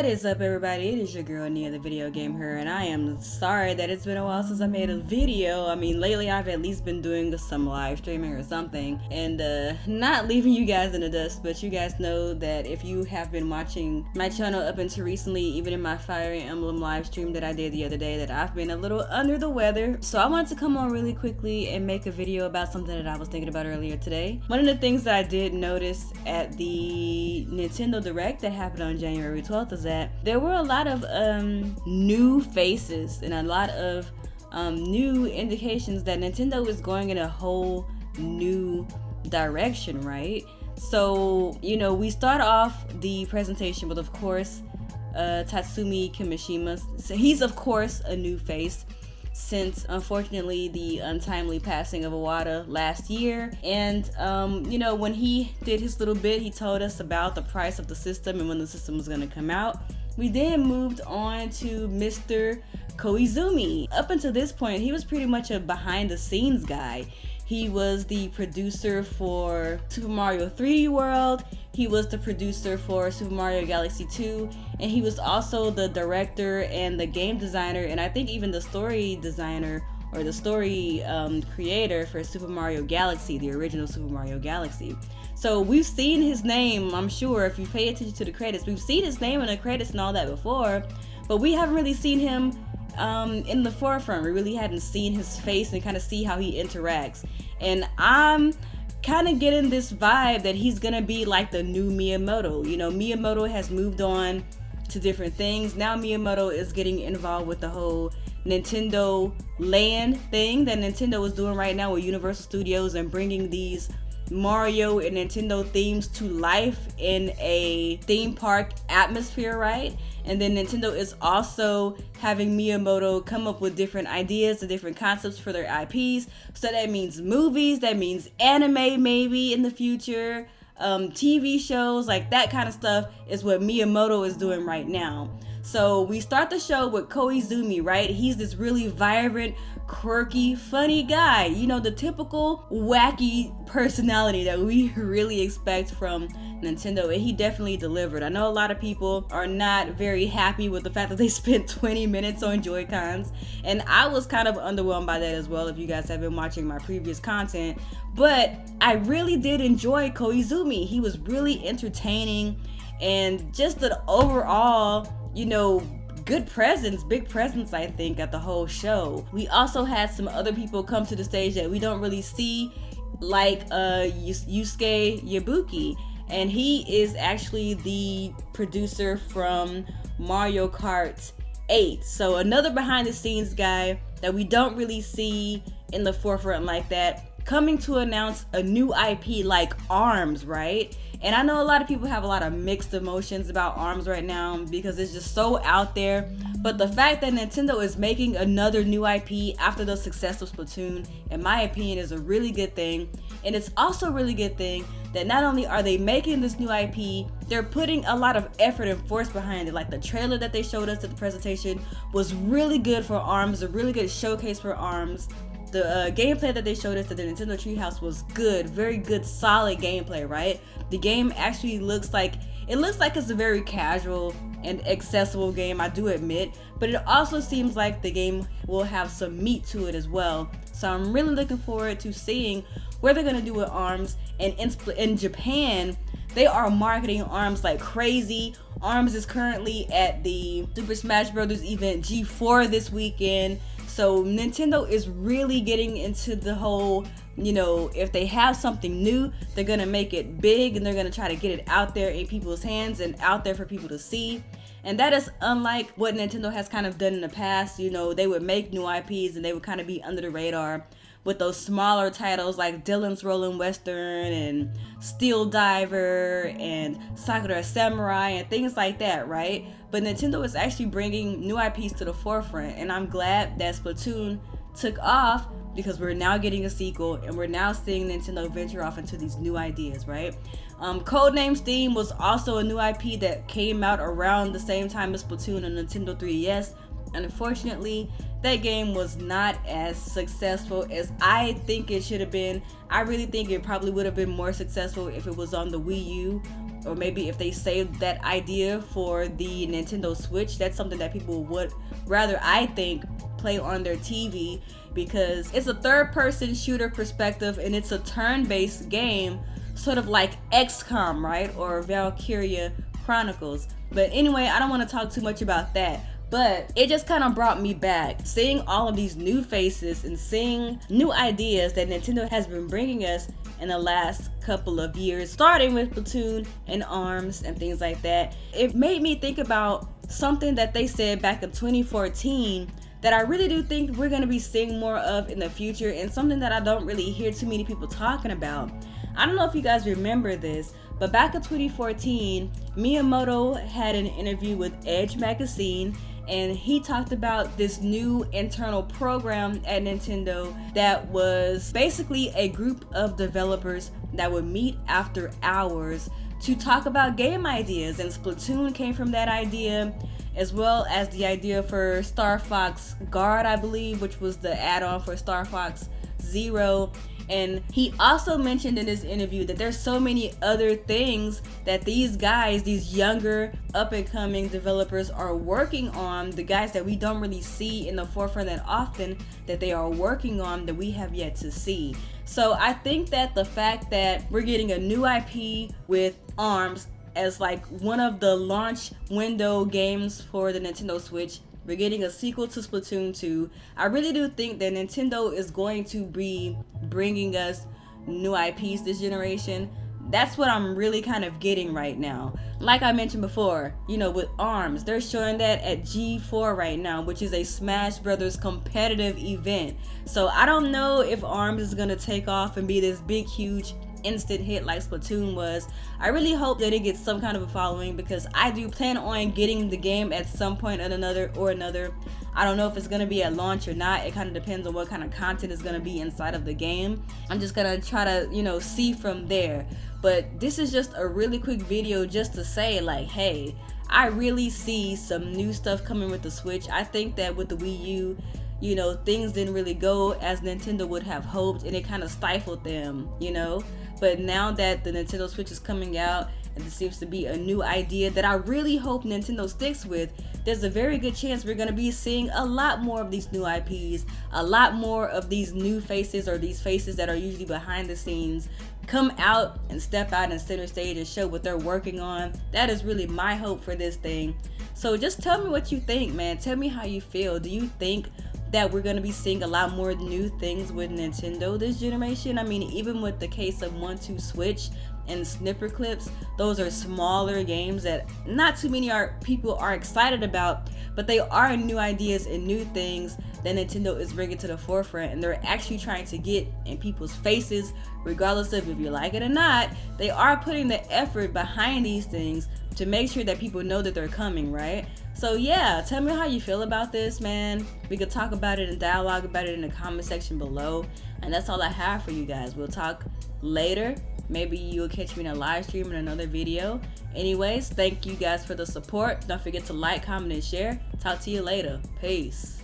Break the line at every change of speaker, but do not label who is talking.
is up, everybody? It is your girl Nia, TheVideoGamHer, and I am sorry that it's been a while since I made a video. I mean, lately I've at least been doing some live streaming or something, and not leaving you guys in the dust, but you guys know that if you have been watching my channel up until recently, even in my Fire Emblem live stream that I did the other day, that I've been a little under the weather. So I wanted to come on really quickly and make a video about something that I was thinking about earlier today. One of the things that I did notice at the Nintendo Direct that happened on January 12th is that there were a lot of new faces and a lot of new indications that Nintendo is going in a whole new direction, right? So, you know, we start off the presentation with, of course, Tatsumi Kimishima. So he's, of course, a new face since, unfortunately, the untimely passing of Iwata last year. And, you know, when he did his little bit, he told us about the price of the system and when the system was going to come out. We then moved on to Mr. Koizumi. Up until this point, he was pretty much a behind-the-scenes guy. He was the producer for Super Mario 3D World, he was the producer for Super Mario Galaxy 2, and he was also the director and the game designer, and I think even the story designer or the story creator for Super Mario Galaxy, the original Super Mario Galaxy. So we've seen his name, I'm sure, if you pay attention to the credits, we've seen his name in the credits and all that before, but we haven't really seen him in the forefront. We really hadn't seen his face and kind of see how he interacts. And I'm kind of getting this vibe that he's gonna be like the new Miyamoto. You know, Miyamoto has moved on to different things. Now Miyamoto is getting involved with the whole Nintendo Land thing that Nintendo is doing right now with Universal Studios and bringing these Mario and Nintendo themes to life in a theme park atmosphere, right? And then Nintendo is also having Miyamoto come up with different ideas and different concepts for their IPs. So that means movies, that means anime maybe in the future, TV shows, like that kind of stuff is what Miyamoto is doing right now. So we start the show with Koizumi, right? He's this really vibrant, quirky, funny guy. You know, the typical wacky personality that we really expect from Nintendo, and he definitely delivered. I know a lot of people are not very happy with the fact that they spent 20 minutes on Joy-Cons, and I was kind of underwhelmed by that as well if you guys have been watching my previous content, but I really did enjoy Koizumi. He was really entertaining and just an overall, you know, good presence, big presence, I think, at the whole show. We also had some other people come to the stage that we don't really see, like Yusuke Yabuki, and he is actually the producer from Mario Kart 8. So another behind the scenes guy that we don't really see in the forefront like that, coming to announce a new IP like ARMS, right? And I know a lot of people have a lot of mixed emotions about ARMS right now because it's just so out there. But the fact that Nintendo is making another new IP after the success of Splatoon, in my opinion, is a really good thing. And it's also a really good thing that not only are they making this new IP, they're putting a lot of effort and force behind it. Like the trailer that they showed us at the presentation was really good for ARMS, a really good showcase for ARMS. The gameplay that they showed us at the Nintendo Treehouse was good, very good, solid gameplay, right? The game actually looks like it's a very casual and accessible game, I do admit, but it also seems like the game will have some meat to it as well. So I'm really looking forward to seeing what they're gonna do with ARMS. And in Japan, they are marketing ARMS like crazy. ARMS is currently at the Super Smash Bros. Event G4 this weekend. So Nintendo is really getting into the whole, you know, if they have something new, they're gonna make it big and they're gonna try to get it out there in people's hands and out there for people to see. And that is unlike what Nintendo has kind of done in the past. You know, they would make new IPs and they would kind of be under the radar with those smaller titles like Dylan's Rolling Western and Steel Diver and Sakura Samurai and things like that, right? But Nintendo is actually bringing new IPs to the forefront, and I'm glad that Splatoon took off because we're now getting a sequel and we're now seeing Nintendo venture off into these new ideas, right? Codename Steam was also a new IP that came out around the same time as Splatoon on Nintendo 3DS. Unfortunately, that game was not as successful as I think it should have been. I really think it probably would have been more successful if it was on the Wii U, or maybe if they saved that idea for the Nintendo Switch. That's something that people would rather, I think, play on their TV, because it's a third-person shooter perspective and it's a turn-based game, sort of like XCOM, right? Or Valkyria Chronicles. But anyway, I don't want to talk too much about that. But it just kind of brought me back, seeing all of these new faces and seeing new ideas that Nintendo has been bringing us in the last couple of years, starting with Splatoon and ARMS and things like that. It made me think about something that they said back in 2014 that I really do think we're going to be seeing more of in the future, and something that I don't really hear too many people talking about. I don't know if you guys remember this, but back in 2014, Miyamoto had an interview with Edge magazine, and he talked about this new internal program at Nintendo that was basically a group of developers that would meet after hours to talk about game ideas, and Splatoon came from that idea, as well as the idea for Star Fox Guard, I believe, which was the add-on for Star Fox Zero. And he also mentioned in this interview that there's so many other things that these guys, these younger up-and-coming developers are working on, the guys that we don't really see in the forefront that often, that they are working on that we have yet to see. So I think that the fact that we're getting a new IP with ARMS as like one of the launch window games for the Nintendo Switch, we're getting a sequel to Splatoon 2. I really do think that Nintendo is going to be bringing us new IPs this generation. That's what I'm really kind of getting right now. Like I mentioned before, with ARMS, they're showing that at G4 right now, which is a Smash Brothers competitive event. So I don't know if ARMS is going to take off and be this big, huge instant hit like Splatoon was. I really hope that it gets some kind of a following, because I do plan on getting the game at some point or another. I don't know if it's going to be at launch or not. It kind of depends on what kind of content is going to be inside of the game. I'm just going to try to, see from there. But this is just a really quick video just to say, like, hey, I really see some new stuff coming with the Switch. I think that with the Wii U, things didn't really go as Nintendo would have hoped, and it kind of stifled them, But now that the Nintendo Switch is coming out, and there seems to be a new idea that I really hope Nintendo sticks with, there's a very good chance we're going to be seeing a lot more of these new IPs, a lot more of these new faces, or these faces that are usually behind the scenes, come out and step out and center stage and show what they're working on. That is really my hope for this thing. So just tell me what you think, man. Tell me how you feel. Do you think that we're going to be seeing a lot more new things with Nintendo this generation? I mean, even with the case of 1-2 Switch and Snipper Clips, those are smaller games that not too many people are excited about, but they are new ideas and new things that Nintendo is bringing to the forefront, and they're actually trying to get in people's faces, regardless of if you like it or not. They are putting the effort behind these things to make sure that people know that they're coming, right? So yeah, tell me how you feel about this, man. We could talk about it and dialogue about it in the comment section below. And that's all I have for you guys. We'll talk later. Maybe you'll catch me in a live stream in another video. Anyways, thank you guys for the support. Don't forget to like, comment, and share. Talk to you later. Peace.